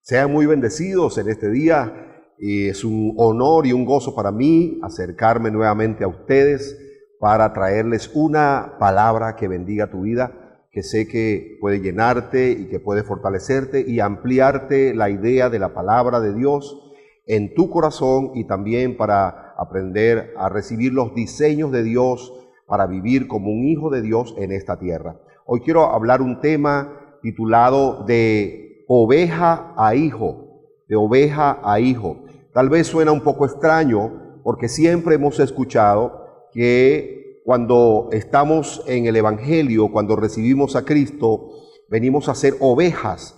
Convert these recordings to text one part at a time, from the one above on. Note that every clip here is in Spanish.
Sean muy bendecidos en este día. Es un honor y un gozo para mí acercarme nuevamente a ustedes para traerles una palabra que bendiga tu vida, que sé que puede llenarte y que puede fortalecerte y ampliarte la idea de la palabra de Dios en tu corazón, y también para aprender a recibir los diseños de Dios para vivir como un hijo de Dios en esta tierra. Hoy quiero hablar un tema titulado de oveja a hijo, de oveja a hijo. Tal vez suena un poco extraño porque siempre hemos escuchado que cuando estamos en el Evangelio, cuando recibimos a Cristo, venimos a ser ovejas,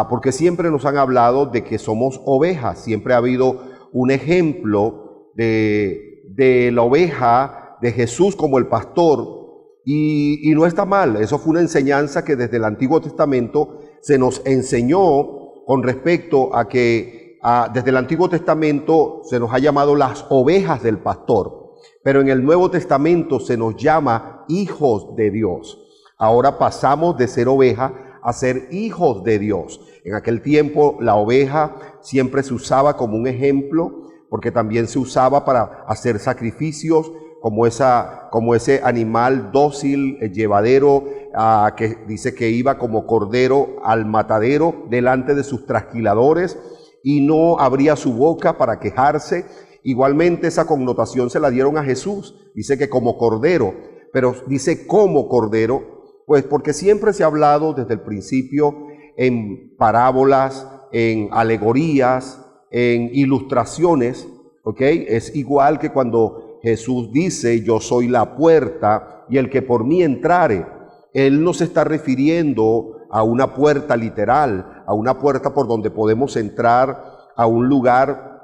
porque siempre nos han hablado de que somos ovejas. Siempre ha habido un ejemplo de la oveja, de Jesús como el pastor, y no está mal. Eso fue una enseñanza que desde el Antiguo Testamento se nos enseñó con respecto a que desde el Antiguo Testamento se nos ha llamado las ovejas del pastor, pero en el Nuevo Testamento se nos llama hijos de Dios. Ahora pasamos de ser oveja a ser hijos de Dios. En aquel tiempo la oveja siempre se usaba como un ejemplo, porque también se usaba para hacer sacrificios, como ese animal dócil, llevadero, que dice que iba como cordero al matadero delante de sus trasquiladores y no abría su boca para quejarse. Igualmente esa connotación se la dieron a Jesús. Dice que como cordero, pero dice como cordero, pues porque siempre se ha hablado desde el principio en parábolas, en alegorías, en ilustraciones, ¿ok? Es igual que cuando Jesús dice: yo soy la puerta y el que por mí entrare. Él no se está refiriendo a una puerta literal, a una puerta por donde podemos entrar a un lugar,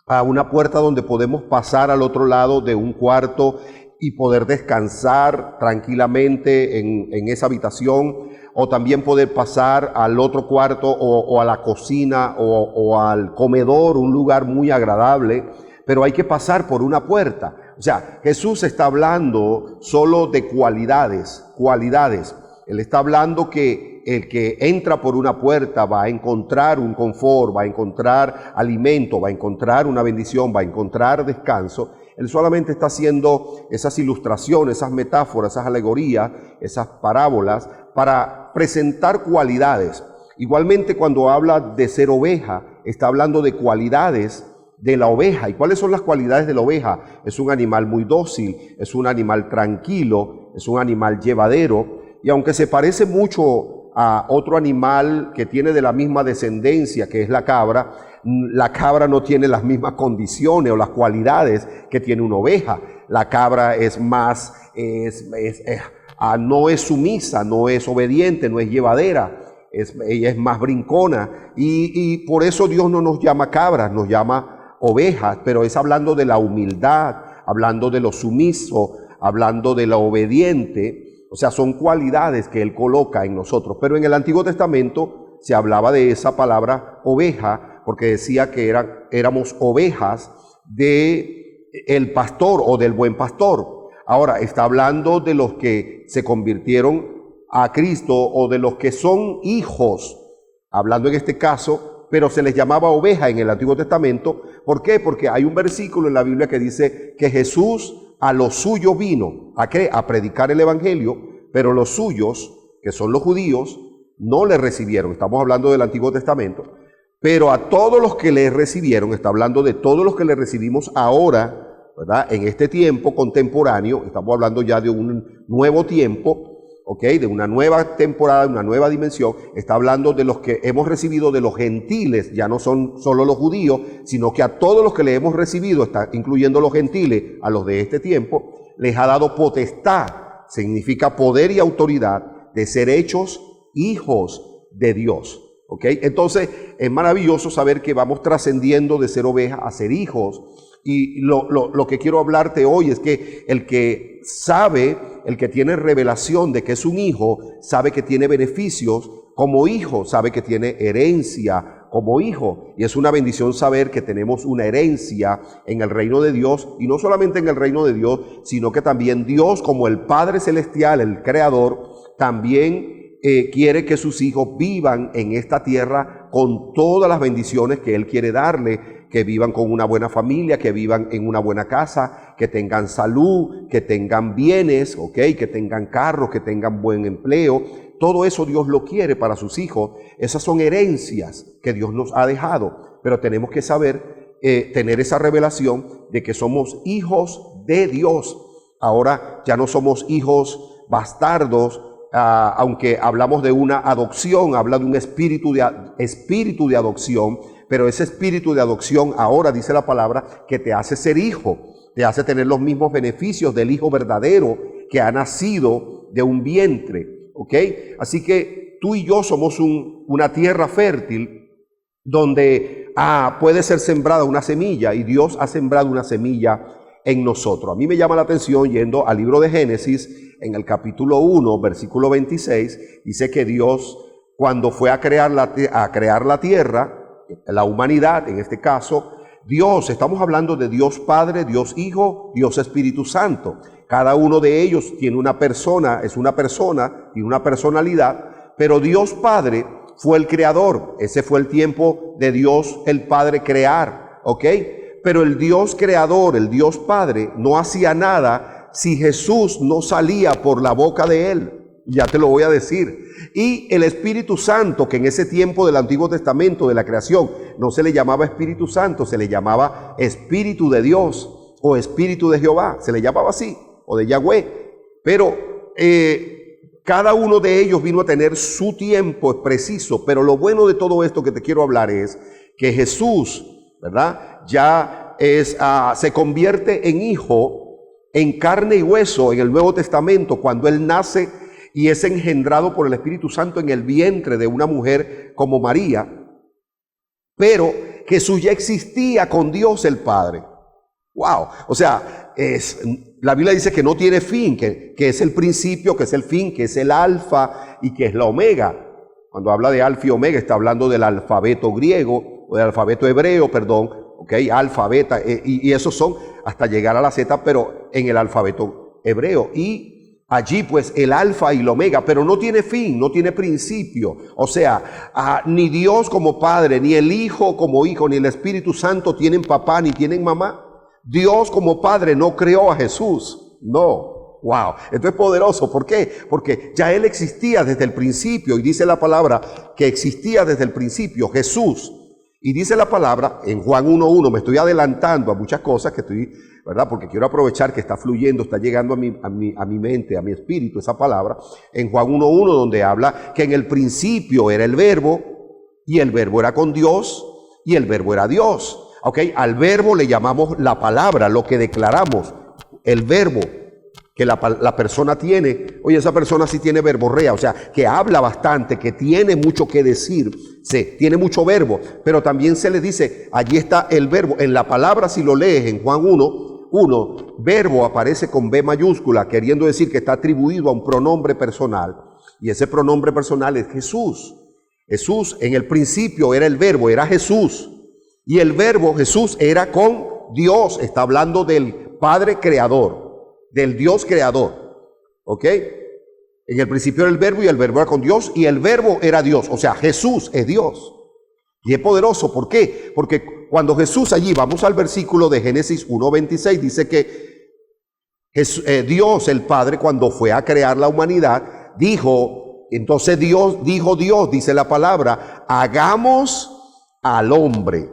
a una puerta donde podemos pasar al otro lado de un cuarto y poder descansar tranquilamente en esa habitación, o también poder pasar al otro cuarto o a la cocina o al comedor, un lugar muy agradable, pero hay que pasar por una puerta. O sea, Jesús está hablando solo de cualidades. Él está hablando que el que entra por una puerta va a encontrar un confort, va a encontrar alimento, va a encontrar una bendición, va a encontrar descanso. Él solamente está haciendo esas ilustraciones, esas metáforas, esas alegorías, esas parábolas para presentar cualidades. Igualmente, cuando habla de ser oveja, está hablando de cualidades de la oveja. ¿Y cuáles son las cualidades de la oveja? Es un animal muy dócil, es un animal tranquilo, es un animal llevadero, y aunque se parece mucho a otro animal que tiene de la misma descendencia, que es la cabra no tiene las mismas condiciones o las cualidades que tiene una oveja. La cabra es más, no es sumisa, no es obediente, no es llevadera, ella es más brincona, y por eso Dios no nos llama cabras, nos llama ovejas, pero es hablando de la humildad, hablando de lo sumiso, hablando de lo obediente. O sea, son cualidades que Él coloca en nosotros. Pero en el Antiguo Testamento se hablaba de esa palabra oveja, porque decía que éramos ovejas de el pastor o del buen pastor. Ahora está hablando de los que se convirtieron a Cristo o de los que son hijos, hablando en este caso, pero se les llamaba oveja en el Antiguo Testamento. ¿Por qué? Porque hay un versículo en la Biblia que dice que Jesús a los suyos vino. ¿A qué? A predicar el Evangelio, pero los suyos, que son los judíos, no le recibieron. Estamos hablando del Antiguo Testamento. Pero a todos los que le recibieron, está hablando de todos los que le recibimos ahora, ¿verdad? En este tiempo contemporáneo, estamos hablando ya de un nuevo tiempo, ¿ok? De una nueva temporada, una nueva dimensión. Está hablando de los que hemos recibido de los gentiles, ya no son solo los judíos, sino que a todos los que le hemos recibido, está incluyendo los gentiles, a los de este tiempo, les ha dado potestad, significa poder y autoridad, de ser hechos hijos de Dios. ¿Ok? Entonces es maravilloso saber que vamos trascendiendo de ser oveja a ser hijos. Y lo que quiero hablarte hoy es que el que sabe, el que tiene revelación de que es un hijo, sabe que tiene beneficios como hijo, sabe que tiene herencia como hijo. Y es una bendición saber que tenemos una herencia en el reino de Dios, y no solamente en el reino de Dios, sino que también Dios, como el Padre Celestial, el Creador, también quiere que sus hijos vivan en esta tierra con todas las bendiciones que Él quiere darle, que vivan con una buena familia, que vivan en una buena casa, que tengan salud, que tengan bienes, que tengan carros, que tengan buen empleo. Todo eso Dios lo quiere para sus hijos. Esas son herencias que Dios nos ha dejado, pero tenemos que saber, tener esa revelación de que somos hijos de Dios. Ahora ya no somos hijos bastardos, aunque hablamos de una adopción, habla de un espíritu de adopción, pero ese espíritu de adopción ahora dice la palabra que te hace ser hijo, te hace tener los mismos beneficios del hijo verdadero que ha nacido de un vientre, ¿ok? Así que tú y yo somos una tierra fértil donde puede ser sembrada una semilla, y Dios ha sembrado una semilla en nosotros. A mí me llama la atención, yendo al libro de Génesis, en el capítulo 1, versículo 26, dice que Dios, cuando fue a crear la tierra, la humanidad en este caso, Dios, estamos hablando de Dios Padre, Dios Hijo, Dios Espíritu Santo. Cada uno de ellos tiene una persona, tiene una personalidad, pero Dios Padre fue el creador. Ese fue el tiempo de Dios el Padre crear, ¿ok? Pero el Dios creador, el Dios Padre, no hacía nada si Jesús no salía por la boca de Él. Ya te lo voy a decir. Y el Espíritu Santo, que en ese tiempo del Antiguo Testamento, de la creación, no se le llamaba Espíritu Santo, se le llamaba Espíritu de Dios o Espíritu de Jehová, se le llamaba así, o de Yahweh. Pero cada uno de ellos vino a tener su tiempo preciso. Pero lo bueno de todo esto que te quiero hablar es que Jesús, ¿verdad?, ya se convierte en hijo, en carne y hueso en el Nuevo Testamento, cuando Él nace y es engendrado por el Espíritu Santo en el vientre de una mujer como María. Pero Jesús ya existía con Dios el Padre. ¡Wow! O sea, la Biblia dice que no tiene fin, que es el principio, que es el fin, que es el alfa y que es la omega. Cuando habla de alfa y omega, está hablando del alfabeto griego, o del alfabeto hebreo, perdón, ¿ok? Alfa, beta, y esos son hasta llegar a la Z, pero en el alfabeto hebreo. Y allí pues el alfa y el omega, pero no tiene fin, no tiene principio. O sea, ni Dios como Padre, ni el Hijo como Hijo, ni el Espíritu Santo tienen papá, ni tienen mamá. Dios como Padre no creó a Jesús, no. Wow, esto es poderoso. ¿Por qué? Porque ya Él existía desde el principio, y dice la palabra que existía desde el principio Jesús. Y dice la palabra en Juan 1:1, me estoy adelantando a muchas cosas que estoy, ¿verdad?, porque quiero aprovechar que está fluyendo, está llegando a mi mente, a mi espíritu esa palabra. En Juan 1:1, donde habla que en el principio era el Verbo, y el Verbo era con Dios, y el Verbo era Dios. ¿Ok? Al Verbo le llamamos la palabra, lo que declaramos, el Verbo que la persona tiene. Oye, esa persona sí tiene verborrea, o sea, que habla bastante, que tiene mucho que decir, sí, tiene mucho verbo, pero también se le dice, allí está el verbo. En la palabra, si lo lees en Juan 1:1, verbo aparece con B mayúscula, queriendo decir que está atribuido a un pronombre personal, y ese pronombre personal es Jesús. Jesús en el principio era el Verbo, era Jesús, y el Verbo, Jesús, era con Dios. Está hablando del Padre creador, del Dios creador, ¿ok? En el principio era el Verbo, y el Verbo era con Dios, y el Verbo era Dios. O sea, Jesús es Dios. Y es poderoso. ¿Por qué? Porque cuando Jesús, allí vamos al versículo de Génesis 1:26, dice que Dios el Padre, cuando fue a crear la humanidad, dijo, entonces Dios, dice la palabra, hagamos al hombre.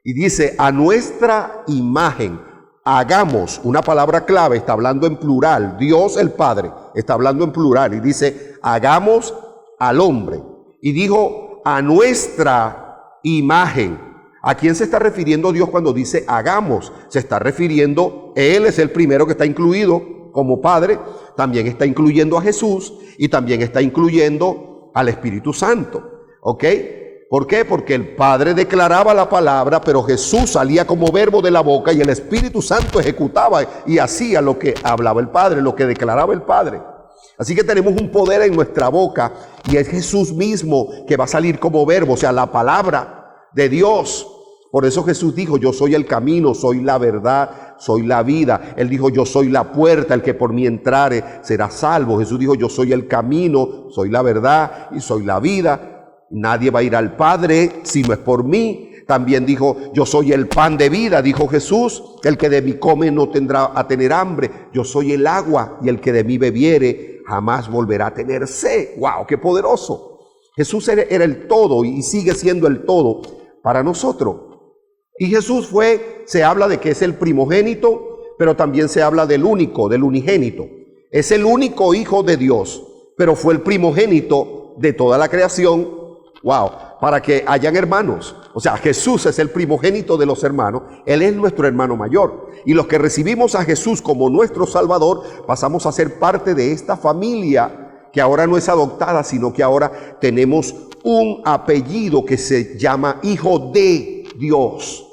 Y dice, a nuestra imagen. Hagamos, una palabra clave, está hablando en plural. Dios el Padre está hablando en plural y dice, hagamos al hombre. Y dijo, a nuestra imagen. ¿A quién se está refiriendo Dios cuando dice hagamos? Se está refiriendo, Él es el primero que está incluido como Padre, también está incluyendo a Jesús y también está incluyendo al Espíritu Santo. ¿Ok? ¿Por qué? Porque el Padre declaraba la palabra, pero Jesús salía como verbo de la boca, y el Espíritu Santo ejecutaba y hacía lo que hablaba el Padre, lo que declaraba el Padre. Así que tenemos un poder en nuestra boca, y es Jesús mismo que va a salir como verbo, o sea, la palabra de Dios. Por eso Jesús dijo, yo soy el camino, soy la verdad, soy la vida. Él dijo, yo soy la puerta, el que por mí entrare será salvo. Jesús dijo, yo soy el camino, soy la verdad y soy la vida. Nadie va a ir al Padre si no es por mí. También dijo, yo soy el pan de vida, dijo Jesús, el que de mí come no tendrá a tener hambre. Yo soy el agua y el que de mí bebiere jamás volverá a tener sed. ¡Wow! ¡Qué poderoso! Jesús era el todo y sigue siendo el todo para nosotros. Y Jesús se habla de que es el primogénito, pero también se habla del único, del unigénito. Es el único hijo de Dios, pero fue el primogénito de toda la creación. ¡Wow! Para que hayan hermanos. O sea, Jesús es el primogénito de los hermanos. Él es nuestro hermano mayor. Y los que recibimos a Jesús como nuestro Salvador, pasamos a ser parte de esta familia que ahora no es adoptada, sino que ahora tenemos un apellido que se llama Hijo de Dios.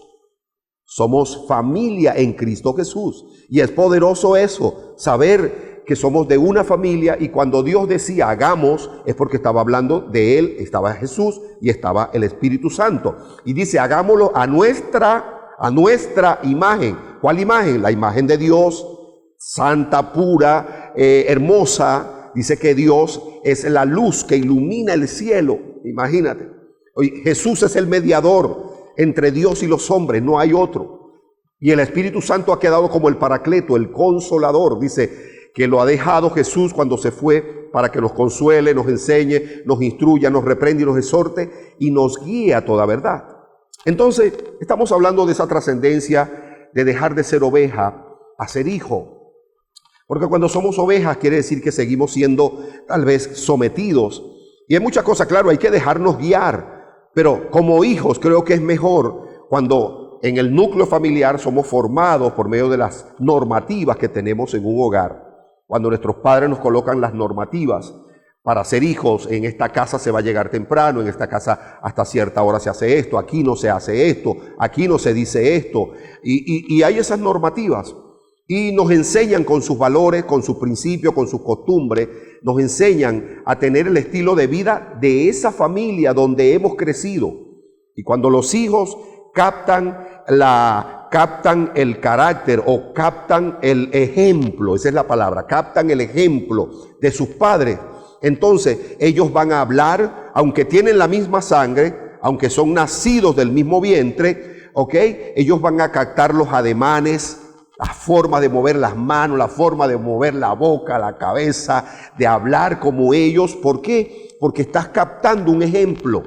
Somos familia en Cristo Jesús. Y es poderoso eso, saber que somos de una familia, y cuando Dios decía hagamos, es porque estaba hablando de Él, estaba Jesús y estaba el Espíritu Santo. Y dice, hagámoslo a nuestra imagen. ¿Cuál imagen? La imagen de Dios, santa, pura, hermosa. Dice que Dios es la luz que ilumina el cielo. Imagínate. Oye, Jesús es el mediador entre Dios y los hombres, no hay otro. Y el Espíritu Santo ha quedado como el Paracleto, el Consolador. Dice que lo ha dejado Jesús cuando se fue para que nos consuele, nos enseñe, nos instruya, nos reprenda y nos exhorte y nos guíe a toda verdad. Entonces, estamos hablando de esa trascendencia de dejar de ser oveja a ser hijo. Porque cuando somos ovejas quiere decir que seguimos siendo tal vez sometidos. Y hay muchas cosas, claro, hay que dejarnos guiar. Pero como hijos creo que es mejor cuando en el núcleo familiar somos formados por medio de las normativas que tenemos en un hogar. Cuando nuestros padres nos colocan las normativas para ser hijos, en esta casa se va a llegar temprano, en esta casa hasta cierta hora se hace esto, aquí no se hace esto, aquí no se dice esto. Y hay esas normativas. Y nos enseñan con sus valores, con sus principios, con sus costumbres, nos enseñan a tener el estilo de vida de esa familia donde hemos crecido. Y cuando los hijos captan el carácter o captan el ejemplo, esa es la palabra, captan el ejemplo de sus padres, entonces ellos van a hablar, aunque tienen la misma sangre, aunque son nacidos del mismo vientre, ¿ok? Ellos van a captar los ademanes, la forma de mover las manos, la forma de mover la boca, la cabeza, de hablar como ellos. ¿Por qué? Porque estás captando un ejemplo.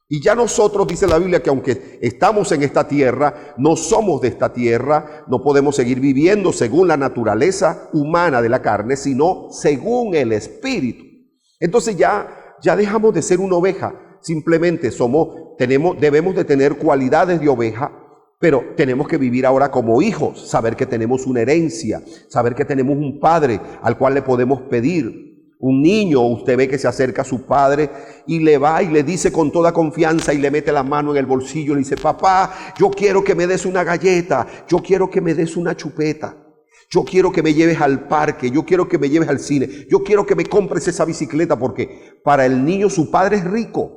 Y ya nosotros, dice la Biblia, que aunque estamos en esta tierra, no somos de esta tierra, no podemos seguir viviendo según la naturaleza humana de la carne, sino según el Espíritu. Entonces ya dejamos de ser una oveja, simplemente debemos de tener cualidades de oveja, pero tenemos que vivir ahora como hijos, saber que tenemos una herencia, saber que tenemos un padre al cual le podemos pedir. Un niño, usted ve que se acerca a su padre y le va y le dice con toda confianza y le mete la mano en el bolsillo y le dice, papá, yo quiero que me des una galleta, yo quiero que me des una chupeta, yo quiero que me lleves al parque, yo quiero que me lleves al cine, yo quiero que me compres esa bicicleta, porque para el niño su padre es rico,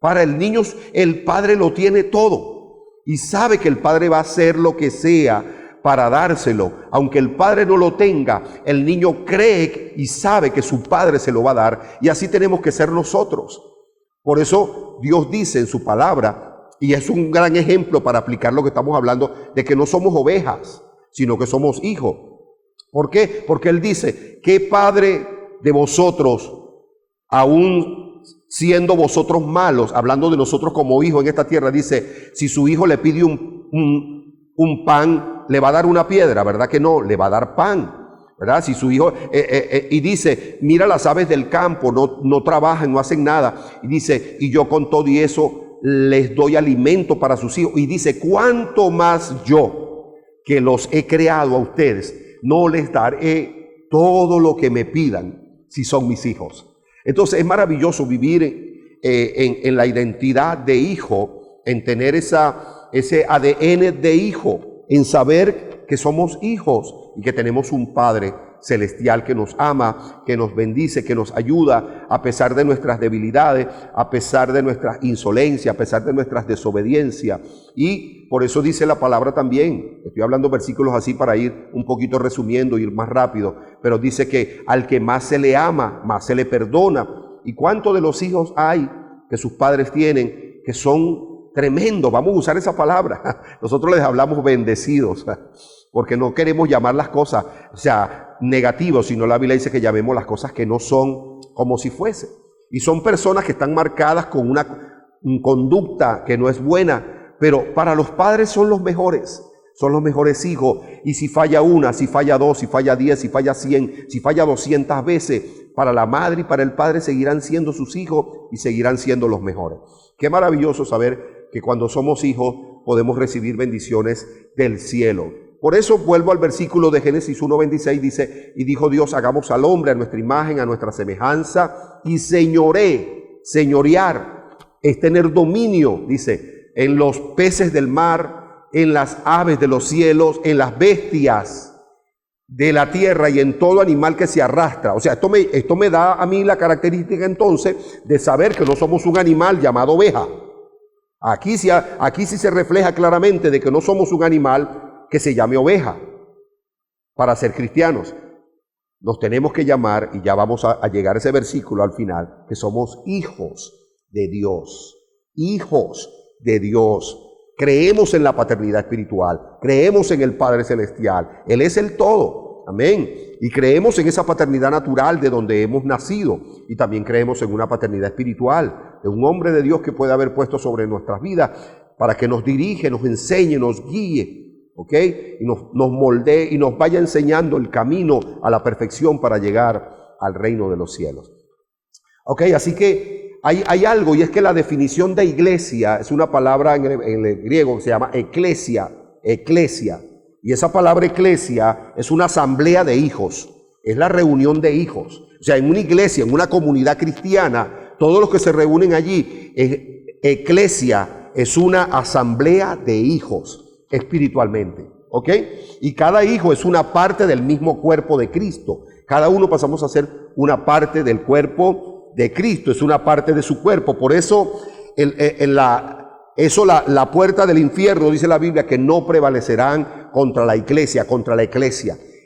para el niño el padre lo tiene todo y sabe que el padre va a hacer lo que sea para dárselo. Aunque el padre no lo tenga, el niño cree y sabe que su padre se lo va a dar, y así tenemos que ser nosotros. Por eso Dios dice en su palabra, y es un gran ejemplo para aplicar lo que estamos hablando, de que no somos ovejas, sino que somos hijos. ¿Por qué? Porque Él dice, ¿qué padre de vosotros, aún siendo vosotros malos, hablando de nosotros como hijos en esta tierra, dice, si su hijo le pide un pan, le va a dar una piedra? ¿Verdad que no? Le va a dar pan, ¿verdad? Si su hijo, y dice, mira las aves del campo, no trabajan, no hacen nada. Y dice, y yo con todo y eso les doy alimento para sus hijos. Y dice, ¿cuánto más yo, que los he creado a ustedes, no les daré todo lo que me pidan si son mis hijos? Entonces es maravilloso vivir en la identidad de hijo, en tener ese ADN de hijo, en saber que somos hijos y que tenemos un Padre celestial que nos ama, que nos bendice, que nos ayuda a pesar de nuestras debilidades, a pesar de nuestra insolencia, a pesar de nuestras desobediencias. Y por eso dice la palabra también, estoy hablando versículos así para ir un poquito resumiendo, ir más rápido, pero dice que al que más se le ama, más se le perdona. ¿Y cuántos de los hijos hay que sus padres tienen que son tremendos? Vamos a usar esa palabra. Nosotros les hablamos bendecidos, porque no queremos llamar las cosas, negativos, sino la Biblia dice que llamemos las cosas que no son como si fuese. Y son personas que están marcadas con una conducta que no es buena, pero para los padres son los mejores hijos. Y si falla una, si falla dos, si falla 10, si falla 100, si falla 200 veces, para la madre y para el padre seguirán siendo sus hijos y seguirán siendo los mejores. Qué maravilloso saber que cuando somos hijos podemos recibir bendiciones del cielo. Por eso vuelvo al versículo de Génesis 1:26, dice, y dijo Dios, hagamos al hombre a nuestra imagen, a nuestra semejanza, y señorear, es tener dominio, dice, en los peces del mar, en las aves de los cielos, en las bestias de la tierra y en todo animal que se arrastra. O sea, esto me da a mí la característica entonces de saber que no somos un animal llamado oveja. Aquí sí se refleja claramente de que no somos un animal que se llame oveja. Para ser cristianos nos tenemos que llamar, y ya vamos a llegar a ese versículo al final, que somos hijos de Dios. Hijos de Dios. Creemos en la paternidad espiritual, creemos en el Padre Celestial, Él es el todo, amén, y creemos en esa paternidad natural de donde hemos nacido, y también creemos en una paternidad espiritual, de un hombre de Dios que puede haber puesto sobre nuestras vidas, para que nos dirige, nos enseñe, nos guíe, ¿ok? Y nos moldee y nos vaya enseñando el camino a la perfección para llegar al reino de los cielos. ¿Ok? Así que hay algo, y es que la definición de iglesia es una palabra en el griego que se llama eclesia, y esa palabra eclesia es una asamblea de hijos, es la reunión de hijos. O sea, en una iglesia, en una comunidad cristiana, todos los que se reúnen allí, eclesia es una asamblea de hijos espiritualmente, ¿ok? Y cada hijo es una parte del mismo cuerpo de Cristo. Cada uno pasamos a ser una parte del cuerpo de Cristo, es una parte de su cuerpo. Por eso la puerta del infierno, dice la Biblia, que no prevalecerán contra la iglesia,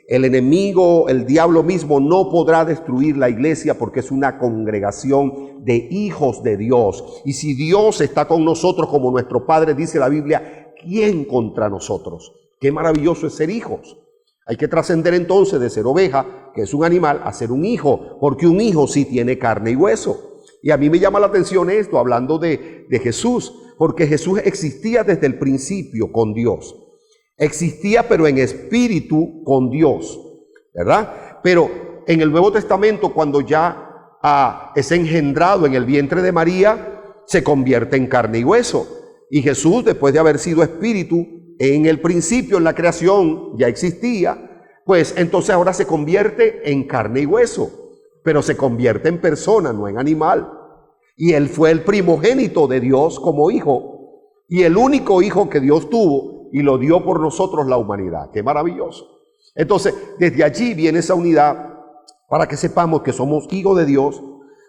El enemigo, el diablo mismo, no podrá destruir la iglesia porque es una congregación de hijos de Dios. Y si Dios está con nosotros como nuestro Padre, dice la Biblia, ¿quién contra nosotros? Qué maravilloso es ser hijos. Hay que trascender entonces de ser oveja, que es un animal, a ser un hijo, porque un hijo sí tiene carne y hueso. Y a mí me llama la atención esto, hablando de Jesús, porque Jesús existía desde el principio con Dios. Existía, pero en espíritu con Dios, ¿verdad? Pero en el Nuevo Testamento, cuando ya es engendrado en el vientre de María, se convierte en carne y hueso. Y Jesús, después de haber sido espíritu, en el principio, en la creación, ya existía, pues entonces ahora se convierte en carne y hueso, pero se convierte en persona, no en animal. Y Él fue el primogénito de Dios como hijo, y el único hijo que Dios tuvo, y lo dio por nosotros la humanidad. ¡Qué maravilloso! Entonces, desde allí viene esa unidad para que sepamos que somos hijos de Dios,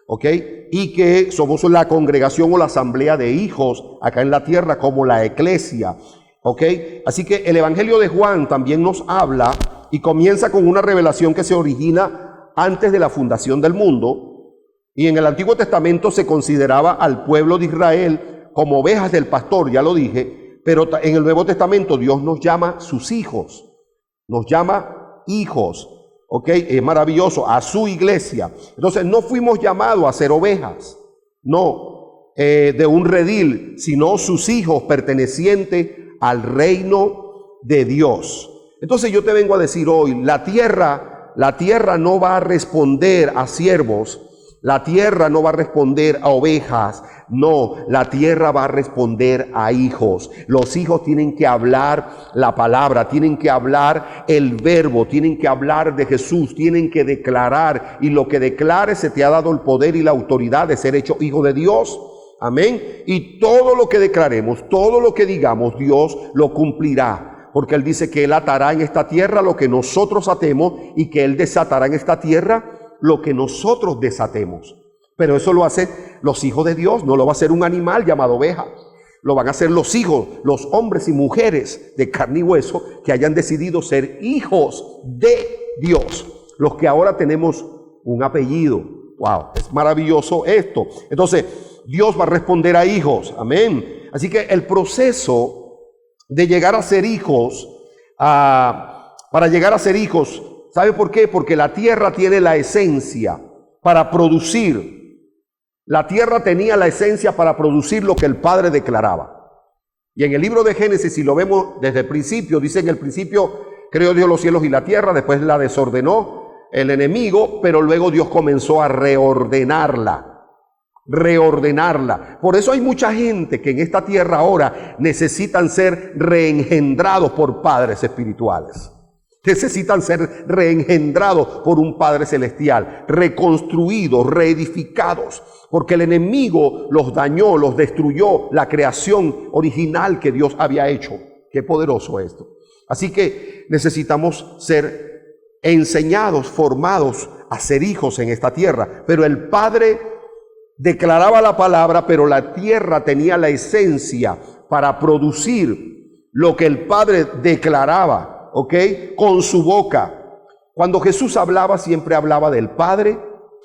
¿ok? Y que somos la congregación o la asamblea de hijos acá en la tierra como la eclesia. ¿Ok? Así que el Evangelio de Juan también nos habla y comienza con una revelación que se origina antes de la fundación del mundo. Y en el Antiguo Testamento se consideraba al pueblo de Israel como ovejas del pastor, ya lo dije, pero en el Nuevo Testamento Dios nos llama sus hijos, nos llama hijos, ¿ok? Es maravilloso, a su iglesia. Entonces no fuimos llamados a ser ovejas, no, de un redil, sino sus hijos pertenecientes al reino de Dios. Entonces yo te vengo a decir hoy, la tierra no va a responder a siervos, la tierra no va a responder a ovejas, no, la tierra va a responder a hijos. Los hijos tienen que hablar la palabra, tienen que hablar el verbo, tienen que hablar de Jesús, tienen que declarar, y lo que declare se te ha dado el poder y la autoridad de ser hecho hijo de Dios. Amén. Y todo lo que declaremos, todo lo que digamos, Dios lo cumplirá. porque Él dice que Él atará en esta tierra lo que nosotros atemos y que Él desatará en esta tierra lo que nosotros desatemos. Pero eso lo hacen los hijos de Dios, no lo va a hacer un animal llamado oveja. Lo van a hacer los hijos, los hombres y mujeres de carne y hueso que hayan decidido ser hijos de Dios. Los que ahora tenemos un apellido. ¡Wow! Es maravilloso esto. Entonces, Dios va a responder a hijos. Amén. Así que el proceso de llegar a ser hijos, para llegar a ser hijos, ¿sabe por qué? Porque la tierra tiene la esencia para producir. La tierra tenía la esencia para producir lo que el Padre declaraba. Y en el libro de Génesis, si lo vemos desde el principio, dice en el principio creó Dios los cielos y la tierra, después la desordenó el enemigo, pero luego Dios comenzó a reordenarla. Por eso hay mucha gente que en esta tierra ahora necesitan ser reengendrados por padres espirituales. Necesitan ser reengendrados por un Padre celestial, reconstruidos, reedificados, porque el enemigo los dañó, los destruyó, la creación original que Dios había hecho. Qué poderoso esto. Así que necesitamos ser enseñados, formados a ser hijos en esta tierra. Pero el Padre declaraba la palabra, pero la tierra tenía la esencia para producir lo que el Padre declaraba. ¿Ok? Con su boca. Cuando Jesús hablaba, siempre hablaba del Padre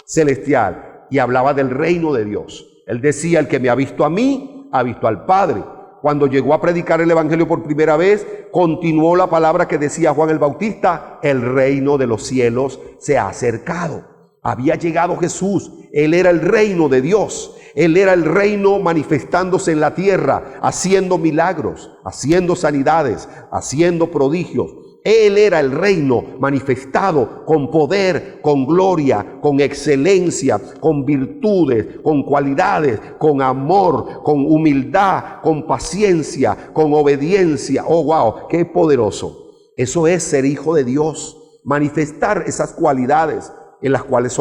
celestial y hablaba del reino de Dios. Él decía, el que me ha visto a mí, ha visto al Padre. Cuando llegó a predicar el evangelio por primera vez, continuó la palabra que decía Juan el Bautista, el reino de los cielos se ha acercado. Había llegado Jesús, Él era el reino de Dios. Él era el reino manifestándose en la tierra, haciendo milagros, haciendo sanidades, haciendo prodigios. Él era el reino manifestado con poder, con gloria, con excelencia, con virtudes, con cualidades, con amor, con humildad, con paciencia, con obediencia. Oh, wow, qué poderoso. Eso es ser hijo de Dios, manifestar esas cualidades en las cuales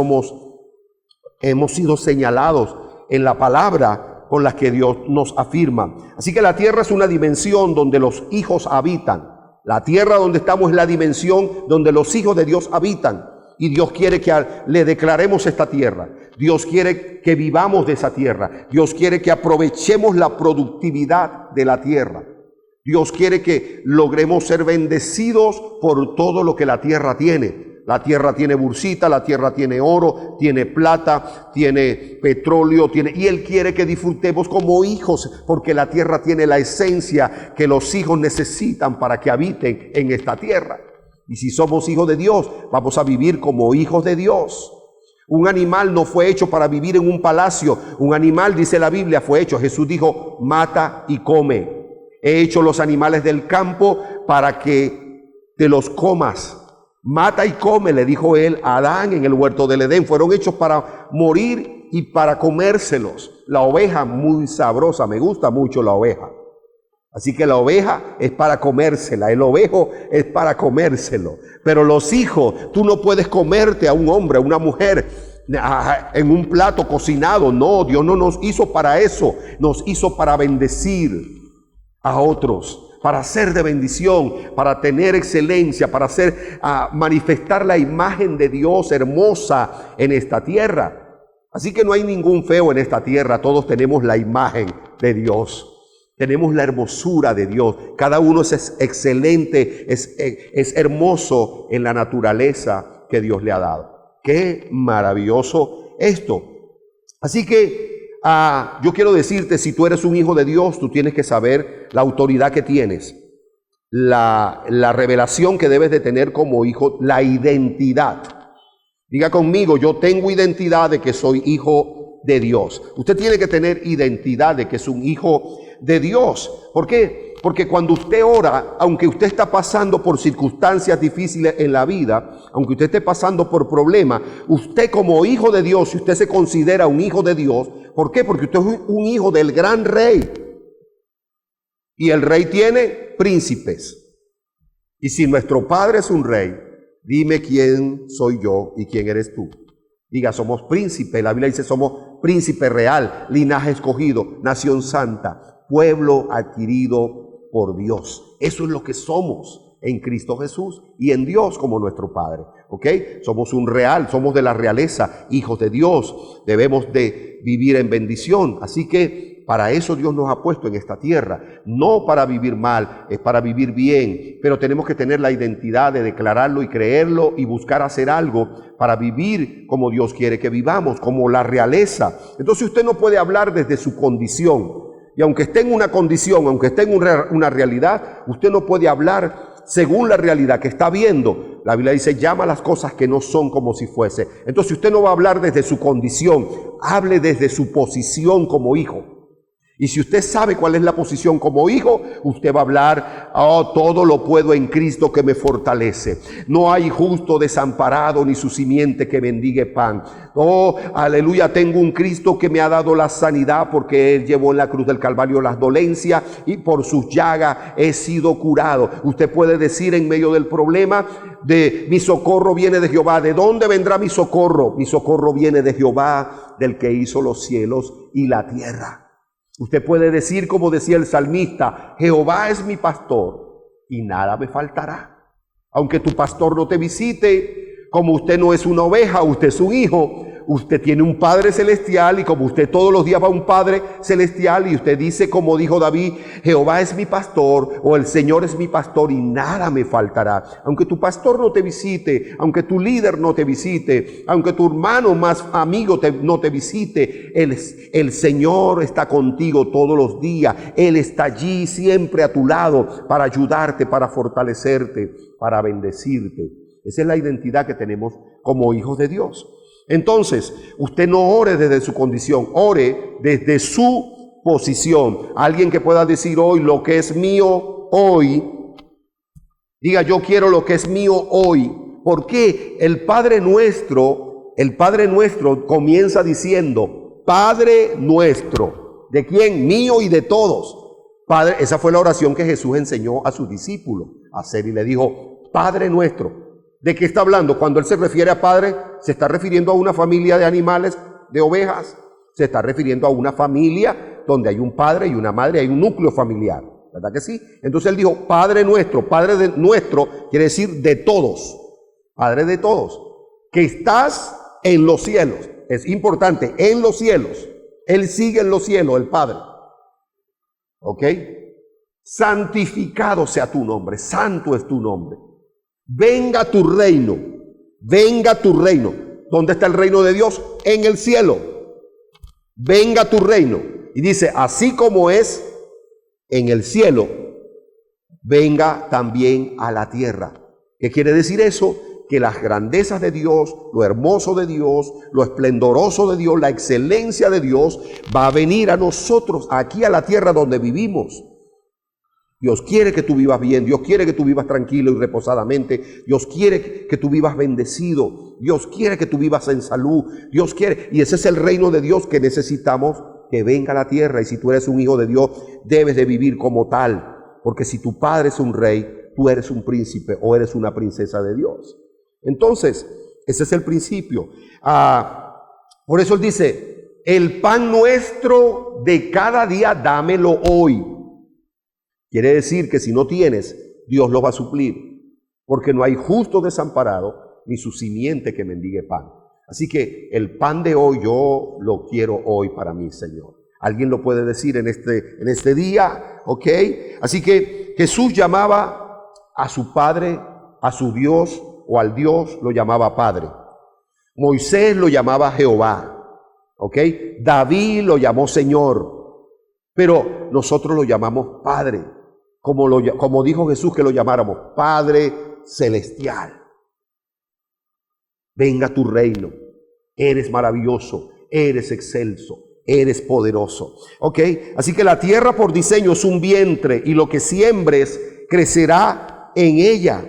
hemos sido señalados en la palabra con la que Dios nos afirma. Así que la tierra es una dimensión donde los hijos habitan. La tierra donde estamos es la dimensión donde los hijos de Dios habitan. Y Dios quiere que le declaremos esta tierra. Dios quiere que vivamos de esa tierra. Dios quiere que aprovechemos la productividad de la tierra. Dios quiere que logremos ser bendecidos por todo lo que la tierra tiene. La tierra tiene bursita, la tierra tiene oro, tiene plata, tiene petróleo, y Él quiere que disfrutemos como hijos, porque la tierra tiene la esencia que los hijos necesitan para que habiten en esta tierra. Y si somos hijos de Dios, vamos a vivir como hijos de Dios. Un animal no fue hecho para vivir en un palacio. Un animal, dice la Biblia, fue hecho. Jesús dijo, mata y come. He hecho los animales del campo para que te los comas. Mata y come, le dijo él a Adán en el huerto del Edén. Fueron hechos para morir y para comérselos. La oveja, muy sabrosa, me gusta mucho la oveja. Así que la oveja es para comérsela, el ovejo es para comérselo. Pero los hijos, tú no puedes comerte a un hombre, a una mujer en un plato cocinado. No, Dios no nos hizo para eso. Nos hizo para bendecir a otros, para ser de bendición, para tener excelencia, para manifestar la imagen de Dios hermosa en esta tierra. Así que no hay ningún feo en esta tierra, todos tenemos la imagen de Dios. Tenemos la hermosura de Dios. Cada uno es excelente, es hermoso en la naturaleza que Dios le ha dado. Qué maravilloso esto. Así que yo quiero decirte, si tú eres un hijo de Dios, tú tienes que saber la autoridad que tienes, la revelación que debes de tener como hijo, la identidad. Diga conmigo, yo tengo identidad de que soy hijo de Dios. Usted tiene que tener identidad de que es un hijo de Dios. ¿Por qué? Porque cuando usted ora, aunque usted está pasando por circunstancias difíciles en la vida, aunque usted esté pasando por problemas, usted como hijo de Dios, si usted se considera un hijo de Dios, ¿por qué? Porque usted es un hijo del gran rey. Y el rey tiene príncipes. Y si nuestro padre es un rey, dime quién soy yo y quién eres tú. Diga, somos príncipes. La Biblia dice, somos príncipe real, linaje escogido, nación santa, pueblo adquirido por Dios. Eso es lo que somos en Cristo Jesús y en Dios como nuestro Padre. ¿Ok? Somos somos de la realeza, hijos de Dios. Debemos de vivir en bendición. Así que para eso Dios nos ha puesto en esta tierra. No para vivir mal, es para vivir bien. Pero tenemos que tener la identidad de declararlo y creerlo y buscar hacer algo para vivir como Dios quiere que vivamos, como la realeza. Entonces usted no puede hablar desde su condición. Y aunque esté en una condición, aunque esté en una realidad, usted no puede hablar según la realidad que está viendo. La Biblia dice, llama las cosas que no son como si fuese. Entonces usted no va a hablar desde su condición, hable desde su posición como hijo. Y si usted sabe cuál es la posición como hijo, usted va a hablar, todo lo puedo en Cristo que me fortalece. No hay justo desamparado ni su simiente que mendigue pan. Oh, aleluya, tengo un Cristo que me ha dado la sanidad porque Él llevó en la cruz del Calvario las dolencias y por sus llagas he sido curado. Usted puede decir en medio del problema, mi socorro viene de Jehová. ¿De dónde vendrá mi socorro? Mi socorro viene de Jehová, del que hizo los cielos y la tierra. Usted puede decir, como decía el salmista, Jehová es mi pastor y nada me faltará. Aunque tu pastor no te visite, como usted no es una oveja, usted es un hijo, usted tiene un Padre celestial y como usted todos los días va a un Padre celestial y usted dice, como dijo David, Jehová es mi pastor o el Señor es mi pastor y nada me faltará. Aunque tu pastor no te visite, aunque tu líder no te visite, aunque tu hermano más amigo no te visite, el Señor está contigo todos los días. Él está allí siempre a tu lado para ayudarte, para fortalecerte, para bendecirte. Esa es la identidad que tenemos como hijos de Dios. Entonces, usted no ore desde su condición, ore desde su posición. Alguien que pueda decir hoy lo que es mío hoy, diga yo quiero lo que es mío hoy. ¿Por qué? El Padre Nuestro comienza diciendo, Padre Nuestro. ¿De quién? Mío y de todos. Padre, esa fue la oración que Jesús enseñó a sus discípulos a hacer y le dijo, Padre Nuestro. ¿De qué está hablando? Cuando Él se refiere a Padre, ¿se está refiriendo a una familia de animales, de ovejas? Se está refiriendo a una familia donde hay un padre y una madre, hay un núcleo familiar, ¿verdad que sí? Entonces Él dijo, Padre Nuestro. Padre de nuestro quiere decir de todos, Padre de todos, que estás en los cielos. Es importante, en los cielos. Él sigue en los cielos, el Padre. ¿Ok? Santificado sea tu nombre, santo es tu nombre. Venga tu reino, venga tu reino. ¿Dónde está el reino de Dios? En el cielo. Venga tu reino. Y dice, así como es en el cielo, venga también a la tierra. ¿Qué quiere decir eso? Que las grandezas de Dios, lo hermoso de Dios, lo esplendoroso de Dios, la excelencia de Dios va a venir a nosotros, aquí a la tierra donde vivimos. Dios quiere que tú vivas bien, Dios quiere que tú vivas tranquilo y reposadamente, Dios quiere que tú vivas bendecido, Dios quiere que tú vivas en salud, Dios quiere, y ese es el reino de Dios que necesitamos que venga a la tierra. Y si tú eres un hijo de Dios, debes de vivir como tal, porque si tu padre es un rey, tú eres un príncipe o eres una princesa de Dios. Entonces, ese es el principio. Por eso Él dice, el pan nuestro de cada día dámelo hoy. Quiere decir que si no tienes, Dios lo va a suplir, porque no hay justo desamparado ni su simiente que mendigue pan. Así que el pan de hoy yo lo quiero hoy para mí, Señor. Alguien lo puede decir en este día, ¿ok? Así que Jesús llamaba a su Padre, a su Dios o al Dios lo llamaba Padre. Moisés lo llamaba Jehová, ¿ok? David lo llamó Señor, pero nosotros lo llamamos Padre. Como dijo Jesús que lo llamáramos Padre Celestial. Venga tu reino, eres maravilloso, eres excelso, eres poderoso. ¿Ok? Así que la tierra por diseño es un vientre y lo que siembres crecerá en ella.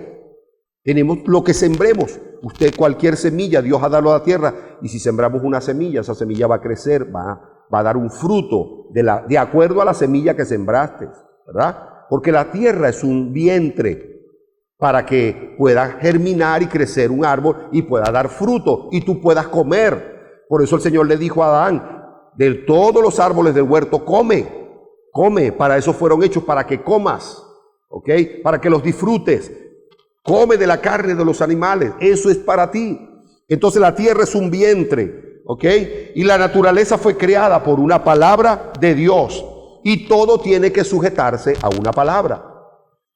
Tenemos lo que sembremos. Usted cualquier semilla, Dios ha dado a la tierra y si sembramos una semilla, esa semilla va a crecer, va a dar un fruto de acuerdo a la semilla que sembraste, ¿verdad? Porque la tierra es un vientre para que pueda germinar y crecer un árbol y pueda dar fruto y tú puedas comer. Por eso el Señor le dijo a Adán, de todos los árboles del huerto come, come, para eso fueron hechos, para que comas, ¿ok? Para que los disfrutes. Come de la carne de los animales, eso es para ti. Entonces la tierra es un vientre, ¿ok? Y la naturaleza fue creada por una palabra de Dios. Y todo tiene que sujetarse a una palabra.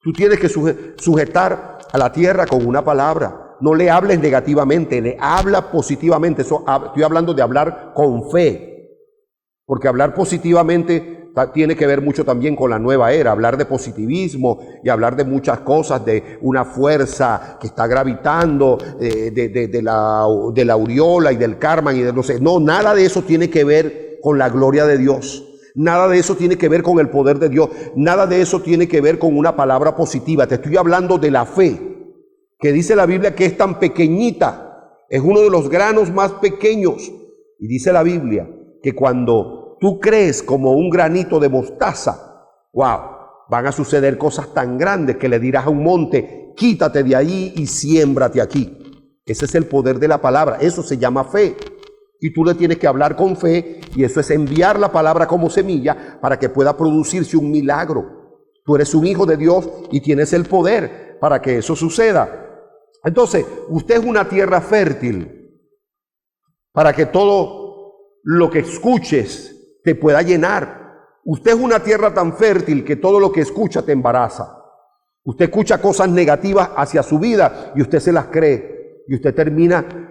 Tú tienes que sujetar a la tierra con una palabra. No le hables negativamente, le habla positivamente. Estoy hablando de hablar con fe. Porque hablar positivamente tiene que ver mucho también con la nueva era. Hablar de positivismo y hablar de muchas cosas, de una fuerza que está gravitando, de la aureola y del karma y de no sé. No, nada de eso tiene que ver con la gloria de Dios. Nada de eso tiene que ver con el poder de Dios. Nada de eso tiene que ver con una palabra positiva. Te estoy hablando de la fe, que dice la Biblia que es tan pequeñita. Es uno de los granos más pequeños. Y dice la Biblia que cuando tú crees como un granito de mostaza, wow, van a suceder cosas tan grandes que le dirás a un monte, quítate de ahí y siémbrate aquí. Ese es el poder de la palabra. Eso se llama fe. Y tú le tienes que hablar con fe, y eso es enviar la palabra como semilla para que pueda producirse un milagro. Tú eres un hijo de Dios y tienes el poder para que eso suceda. Entonces, usted es una tierra fértil para que todo lo que escuches te pueda llenar. Usted es una tierra tan fértil que todo lo que escucha te embaraza. Usted escucha cosas negativas hacia su vida y usted se las cree, y usted termina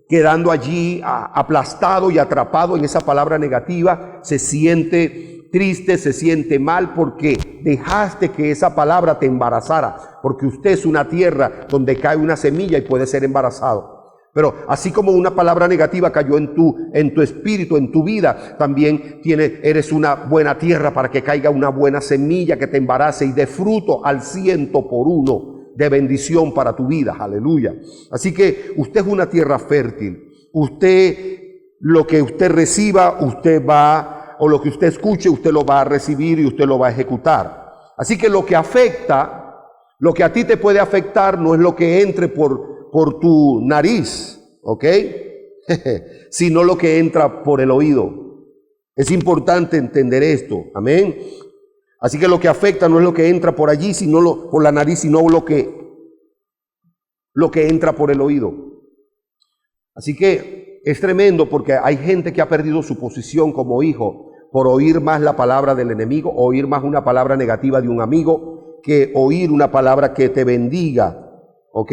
quedando allí aplastado y atrapado en esa palabra negativa. Se siente triste, se siente mal porque dejaste que esa palabra te embarazara, porque usted es una tierra donde cae una semilla y puede ser embarazado. Pero así como una palabra negativa cayó en tu espíritu, en tu vida, también eres una buena tierra para que caiga una buena semilla que te embarace y dé fruto al 100% de bendición para tu vida. Aleluya. Así que usted es una tierra fértil. Usted, lo que usted reciba, usted va, o lo que usted escuche, usted lo va a recibir y usted lo va a ejecutar. Así que lo que afecta, lo que a ti te puede afectar, no es lo que entre por tu nariz, ¿ok? Sino lo que entra por el oído. Es importante entender esto. Amén. Así que lo que afecta no es lo que entra por allí, sino por la nariz, sino lo que entra por el oído. Así que es tremendo, porque hay gente que ha perdido su posición como hijo por oír más la palabra del enemigo, oír más una palabra negativa de un amigo, que oír una palabra que te bendiga, ¿ok?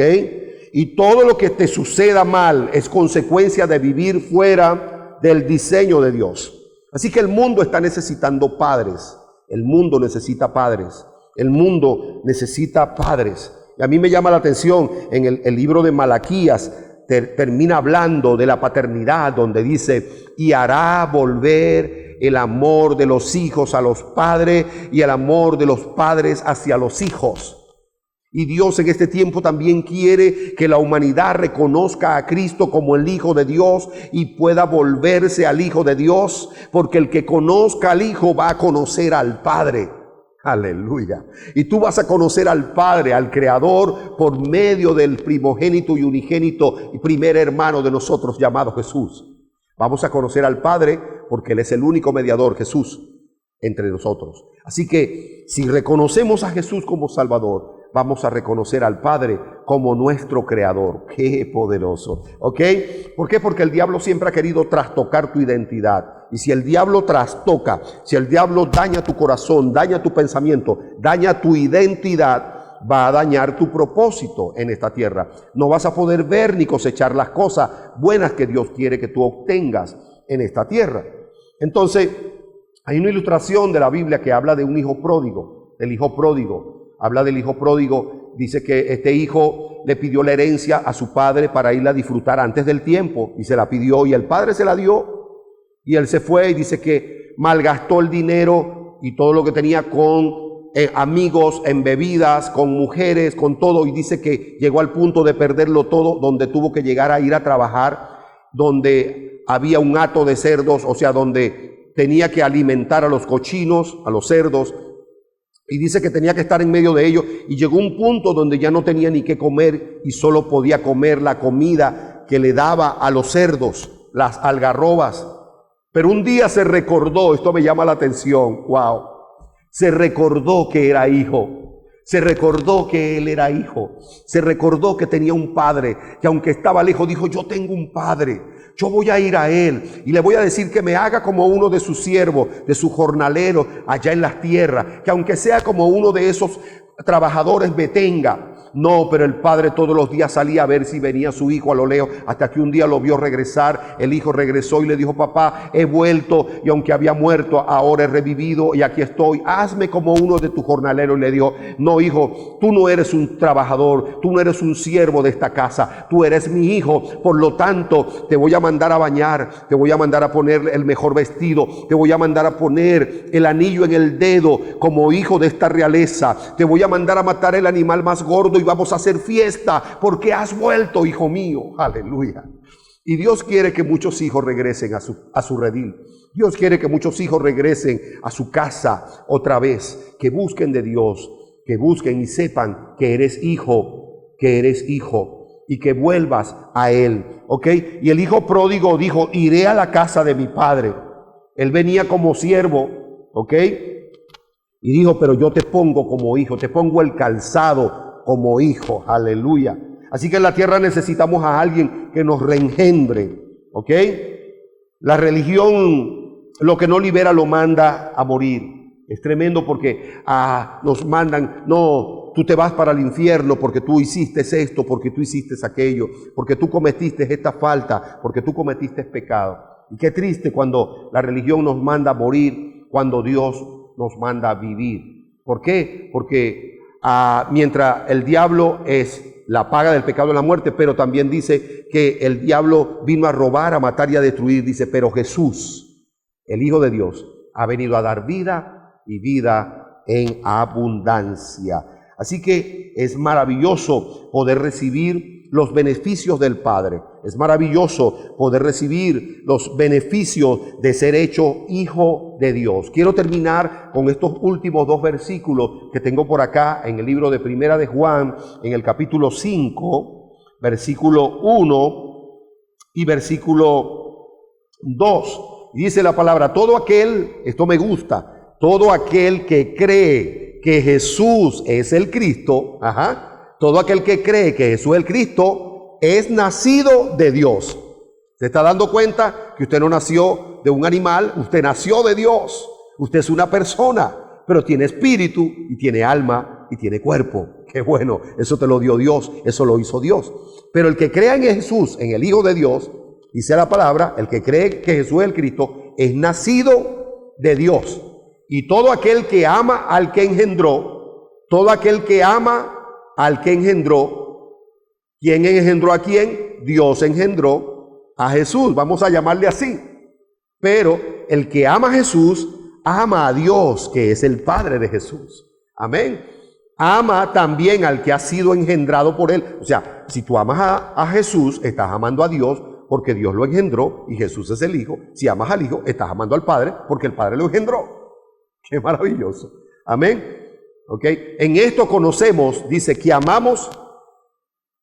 Y todo lo que te suceda mal es consecuencia de vivir fuera del diseño de Dios. Así que el mundo está necesitando padres. El mundo necesita padres. El mundo necesita padres. Y a mí me llama la atención, en el libro de Malaquías, termina hablando de la paternidad, donde dice, y hará volver el amor de los hijos a los padres y el amor de los padres hacia los hijos. Y Dios en este tiempo también quiere que la humanidad reconozca a Cristo como el Hijo de Dios y pueda volverse al Hijo de Dios, porque el que conozca al Hijo va a conocer al Padre. Aleluya. Y tú vas a conocer al Padre, al Creador, por medio del primogénito y unigénito y primer hermano de nosotros llamado Jesús. Vamos a conocer al Padre porque Él es el único mediador, Jesús, entre nosotros. Así que si reconocemos a Jesús como Salvador, vamos a reconocer al Padre como nuestro Creador. ¡Qué poderoso! ¿Ok? ¿Por qué? Porque el diablo siempre ha querido trastocar tu identidad. Y si el diablo trastoca, si el diablo daña tu corazón, daña tu pensamiento, daña tu identidad, va a dañar tu propósito en esta tierra. No vas a poder ver ni cosechar las cosas buenas que Dios quiere que tú obtengas en esta tierra. Entonces, hay una ilustración de la Biblia que habla de un hijo pródigo, del hijo pródigo. Habla del hijo pródigo, dice que este hijo le pidió la herencia a su padre para irla a disfrutar antes del tiempo, y se la pidió, y el padre se la dio, y él se fue, y dice que malgastó el dinero y todo lo que tenía con amigos, en bebidas, con mujeres, con todo, y dice que llegó al punto de perderlo todo, donde tuvo que llegar a ir a trabajar, donde había un hato de cerdos, o sea, donde tenía que alimentar a los cochinos, a los cerdos, y dice que tenía que estar en medio de ellos, y llegó un punto donde ya no tenía ni qué comer y solo podía comer la comida que le daba a los cerdos, las algarrobas. Pero un día se recordó, esto me llama la atención, wow, se recordó que era hijo. Se recordó que él era hijo. Se recordó que tenía un padre, que aunque estaba lejos, dijo: yo tengo un padre. Yo voy a ir a él y le voy a decir que me haga como uno de sus siervos, de sus jornaleros allá en las tierras, que aunque sea como uno de esos trabajadores me tenga. No, pero el padre todos los días salía a ver si venía su hijo a lo lejos, hasta que un día lo vio regresar. El hijo regresó y le dijo: papá, he vuelto, y aunque había muerto, ahora he revivido y aquí estoy. Hazme como uno de tus jornaleros. Y le dijo: no, hijo, tú no eres un trabajador, tú no eres un siervo de esta casa, tú eres mi hijo. Por lo tanto, te voy a mandar a bañar, te voy a mandar a poner el mejor vestido, te voy a mandar a poner el anillo en el dedo como hijo de esta realeza, te voy a mandar a matar el animal más gordo y vamos a hacer fiesta porque has vuelto, hijo mío. Aleluya. Y Dios quiere que muchos hijos regresen a su redil. Dios quiere que muchos hijos regresen a su casa otra vez, que busquen de Dios, que busquen y sepan que eres hijo, y que vuelvas a Él, ¿ok? Y el hijo pródigo dijo: iré a la casa de mi padre. Él venía como siervo, ¿ok? Y dijo: pero yo te pongo como hijo, te pongo el calzado como hijo. Aleluya. Así que en la tierra necesitamos a alguien que nos reengendre, ¿ok? La religión, lo que no libera lo manda a morir. Es tremendo porque nos mandan: no, tú te vas para el infierno porque tú hiciste esto, porque tú hiciste aquello, porque tú cometiste esta falta, porque tú cometiste pecado. Y qué triste cuando la religión nos manda a morir, cuando Dios nos manda a vivir. ¿Por qué? Porque mientras el diablo es la paga del pecado de la muerte, pero también dice que el diablo vino a robar, a matar y a destruir. Dice: pero Jesús, el Hijo de Dios, ha venido a dar vida y vida en abundancia. Así que es maravilloso poder recibir los beneficios del Padre. Es maravilloso poder recibir los beneficios de ser hecho hijo de Dios. Quiero terminar con estos últimos dos versículos que tengo por acá en el libro de Primera de Juan, en el capítulo 5, versículo 1 y versículo 2. Dice la palabra: todo aquel, esto me gusta, todo aquel que cree que Jesús es el Cristo, todo aquel que cree que Jesús es el Cristo es nacido de Dios. ¿Se está dando cuenta que usted no nació de un animal? Usted nació de Dios. Usted es una persona, pero tiene espíritu y tiene alma y tiene cuerpo. Qué bueno, eso te lo dio Dios, eso lo hizo Dios. Pero el que crea en Jesús, en el Hijo de Dios, dice la palabra, el que cree que Jesús es el Cristo, es nacido de Dios. Y todo aquel que ama al que engendró, todo aquel que ama al que engendró, ¿quién engendró a quién? Dios engendró a Jesús, vamos a llamarle así. Pero el que ama a Jesús, ama a Dios, que es el Padre de Jesús. Amén. Ama también al que ha sido engendrado por él. O sea, si tú amas a Jesús, estás amando a Dios porque Dios lo engendró y Jesús es el Hijo. Si amas al Hijo, estás amando al Padre porque el Padre lo engendró. Qué maravilloso. Amén. ¿Ok? En esto conocemos, dice, que amamos,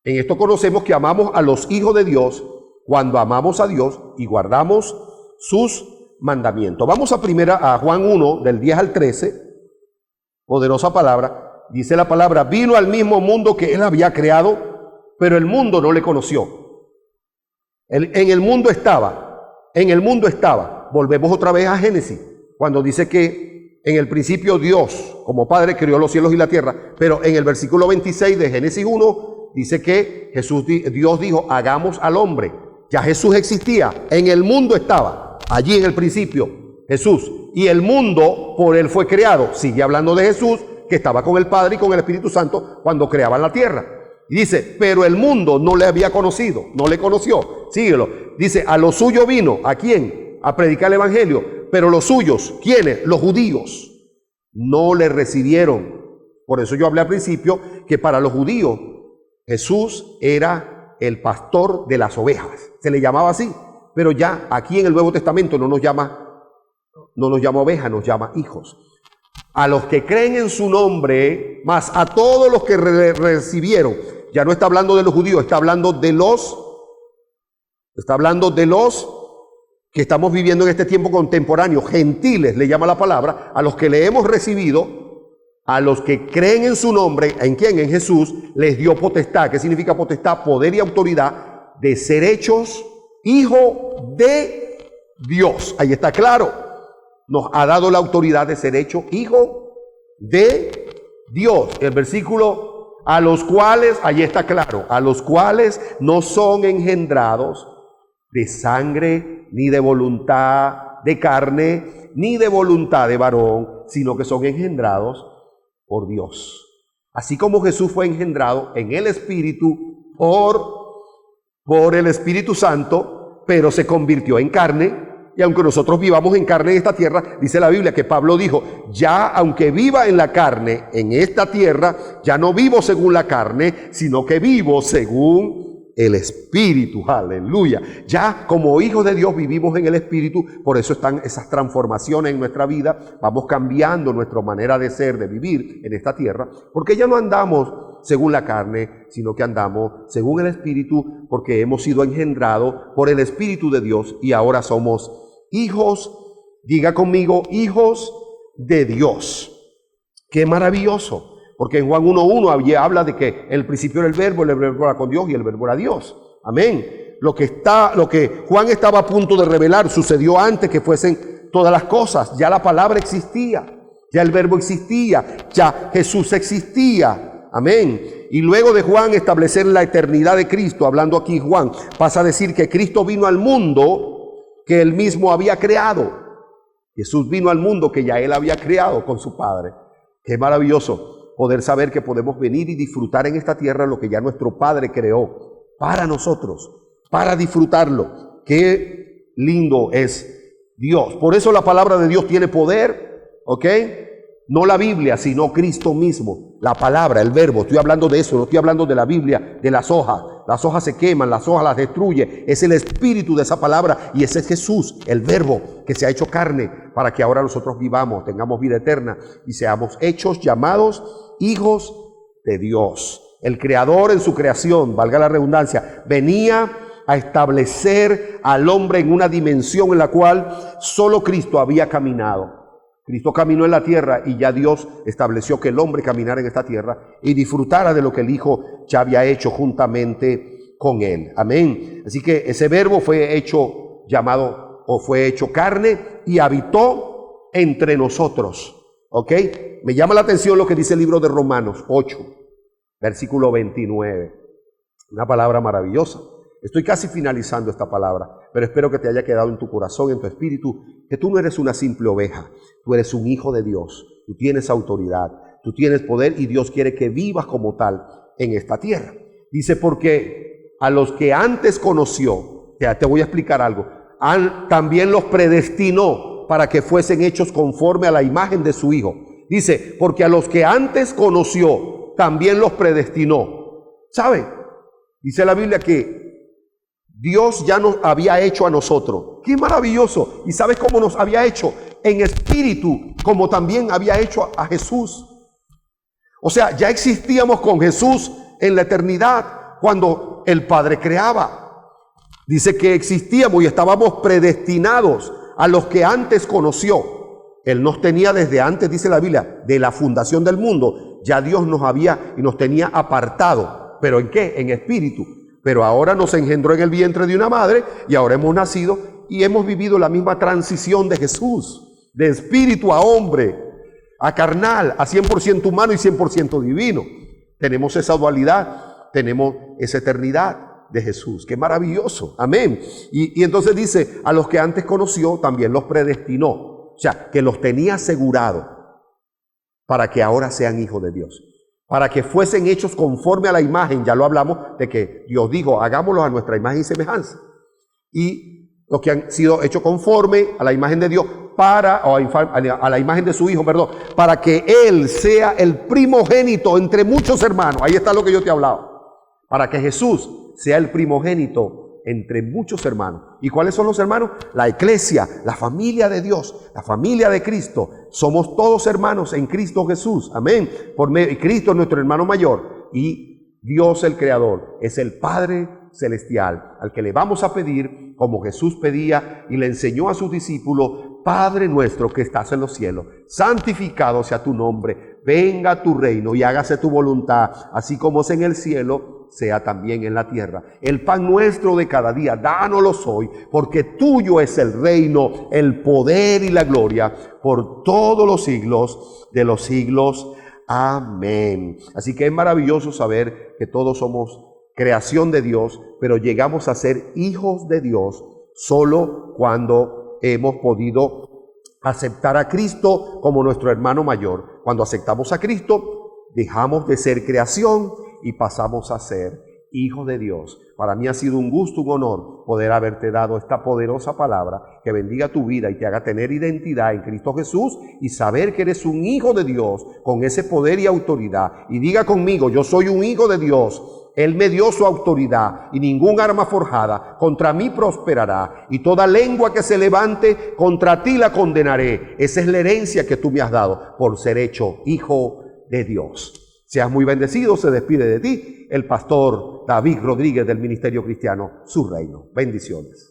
en esto conocemos que amamos a los hijos de Dios cuando amamos a Dios y guardamos sus mandamientos. Vamos a Juan 1, del 10 al 13, poderosa palabra. Dice la palabra: vino al mismo mundo que él había creado, pero el mundo no le conoció. En el mundo estaba. Volvemos otra vez a Génesis, cuando dice que en el principio Dios, como Padre, creó los cielos y la tierra. Pero en el versículo 26 de Génesis 1, dice que Dios dijo: hagamos al hombre. Ya Jesús existía, en el mundo estaba, allí en el principio, Jesús. Y el mundo por él fue creado. Sigue hablando de Jesús, que estaba con el Padre y con el Espíritu Santo cuando creaban la tierra. Y dice: pero el mundo no le había conocido, no le conoció. Síguelo. Dice: a lo suyo vino. ¿A quién? A predicar el evangelio. Pero los suyos, ¿quiénes? Los judíos, no le recibieron. Por eso yo hablé al principio que para los judíos Jesús era el pastor de las ovejas. Se le llamaba así. Pero ya aquí en el Nuevo Testamento no nos llama ovejas, nos llama hijos. A los que creen en su nombre, más a todos los que recibieron. Ya no está hablando de los judíos, está hablando de los que estamos viviendo en este tiempo contemporáneo, gentiles le llama la palabra, a los que le hemos recibido, a los que creen en su nombre, ¿en quién? En Jesús, les dio potestad. ¿Qué significa potestad? Poder y autoridad de ser hechos hijo de Dios. Ahí está claro. Nos ha dado la autoridad de ser hecho hijo de Dios. El versículo, a los cuales, ahí está claro, a los cuales no son engendrados de sangre, ni de voluntad de carne, ni de voluntad de varón, sino que son engendrados por Dios. Así como Jesús fue engendrado en el Espíritu por el Espíritu Santo, pero se convirtió en carne. Y aunque nosotros vivamos en carne en esta tierra, dice la Biblia que Pablo dijo, ya aunque viva en la carne en esta tierra, ya no vivo según la carne, sino que vivo según el Espíritu. Aleluya. Ya como hijos de Dios vivimos en el Espíritu, por eso están esas transformaciones en nuestra vida, vamos cambiando nuestra manera de ser, de vivir en esta tierra, porque ya no andamos según la carne, sino que andamos según el Espíritu, porque hemos sido engendrados por el Espíritu de Dios y ahora somos hijos, diga conmigo, hijos de Dios. Qué maravilloso. Porque en Juan 1:1 habla de que en el principio era el verbo era con Dios y el verbo era Dios. Amén. Lo que Juan estaba a punto de revelar sucedió antes que fuesen todas las cosas. Ya la palabra existía, ya el verbo existía, ya Jesús existía. Amén. Y luego de Juan establecer la eternidad de Cristo, hablando aquí Juan, pasa a decir que Cristo vino al mundo que él mismo había creado. Jesús vino al mundo que ya él había creado con su Padre. Qué maravilloso poder saber que podemos venir y disfrutar en esta tierra lo que ya nuestro Padre creó para nosotros, para disfrutarlo. Qué lindo es Dios. Por eso la palabra de Dios tiene poder, ¿ok? No la Biblia, sino Cristo mismo. La palabra, el verbo, estoy hablando de eso, no estoy hablando de la Biblia, de las hojas. Las hojas se queman, las hojas las destruye. Es el espíritu de esa palabra y ese es Jesús, el verbo que se ha hecho carne para que ahora nosotros vivamos, tengamos vida eterna y seamos hechos, llamados hijos de Dios. El Creador en su creación, valga la redundancia, venía a establecer al hombre en una dimensión en la cual solo Cristo había caminado. Cristo caminó en la tierra y ya Dios estableció que el hombre caminara en esta tierra y disfrutara de lo que el Hijo ya había hecho juntamente con él. Amén. Así que ese verbo fue hecho fue hecho carne y habitó entre nosotros. ¿Ok? Me llama la atención lo que dice el libro de Romanos 8, versículo 29. Una palabra maravillosa. Estoy casi finalizando esta palabra, pero espero que te haya quedado en tu corazón, en tu espíritu, que tú no eres una simple oveja, tú eres un hijo de Dios, tú tienes autoridad, tú tienes poder y Dios quiere que vivas como tal en esta tierra. Dice, porque a los que antes conoció, te voy a explicar algo, también los predestinó para que fuesen hechos conforme a la imagen de su Hijo. Dice, porque a los que antes conoció, también los predestinó. ¿Sabe? Dice la Biblia que Dios ya nos había hecho a nosotros. ¡Qué maravilloso! ¿Y sabes cómo nos había hecho? En espíritu, como también había hecho a Jesús. O sea, ya existíamos con Jesús en la eternidad cuando el Padre creaba. Dice que existíamos y estábamos predestinados a los que antes conoció. Él nos tenía desde antes, dice la Biblia, de la fundación del mundo. Ya Dios nos había y nos tenía apartado. ¿Pero en qué? En espíritu. Pero ahora nos engendró en el vientre de una madre y ahora hemos nacido y hemos vivido la misma transición de Jesús, de espíritu a hombre, a carnal, a 100% humano y 100% divino. Tenemos esa dualidad, tenemos esa eternidad de Jesús. ¡Qué maravilloso! Amén. Y entonces dice, a los que antes conoció también los predestinó. O sea, que los tenía asegurado para que ahora sean hijos de Dios. Para que fuesen hechos conforme a la imagen, ya lo hablamos, de que Dios dijo, hagámoslos a nuestra imagen y semejanza. Y los que han sido hechos conforme a la imagen de Dios, a la imagen de su Hijo, para que Él sea el primogénito entre muchos hermanos. Ahí está lo que yo te he hablado. Para que Jesús sea el primogénito entre muchos hermanos. ¿Y cuáles son los hermanos? La iglesia, la familia de Dios, la familia de Cristo. Somos todos hermanos en Cristo Jesús. Amén. Cristo es nuestro hermano mayor y Dios el Creador es el Padre celestial, al que le vamos a pedir, como Jesús pedía y le enseñó a sus discípulos: Padre nuestro que estás en los cielos, santificado sea tu nombre, venga tu reino y hágase tu voluntad, así como es en el cielo, sea también en la tierra. El pan nuestro de cada día, dánoslo hoy, porque tuyo es el reino, el poder y la gloria, por todos los siglos de los siglos. Amén. Así que es maravilloso saber que todos somos creación de Dios, pero llegamos a ser hijos de Dios solo cuando hemos podido aceptar a Cristo como nuestro hermano mayor. Cuando aceptamos a Cristo, dejamos de ser creación y pasamos a ser hijos de Dios. Para mí ha sido un gusto, un honor poder haberte dado esta poderosa palabra que bendiga tu vida y te haga tener identidad en Cristo Jesús y saber que eres un hijo de Dios con ese poder y autoridad. Y diga conmigo: yo soy un hijo de Dios. Él me dio su autoridad y ningún arma forjada contra mí prosperará, y toda lengua que se levante contra ti la condenaré. Esa es la herencia que tú me has dado por ser hecho hijo de Dios. Seas muy bendecido. Se despide de ti el pastor David Rodríguez del Ministerio Cristiano Su Reino. Bendiciones.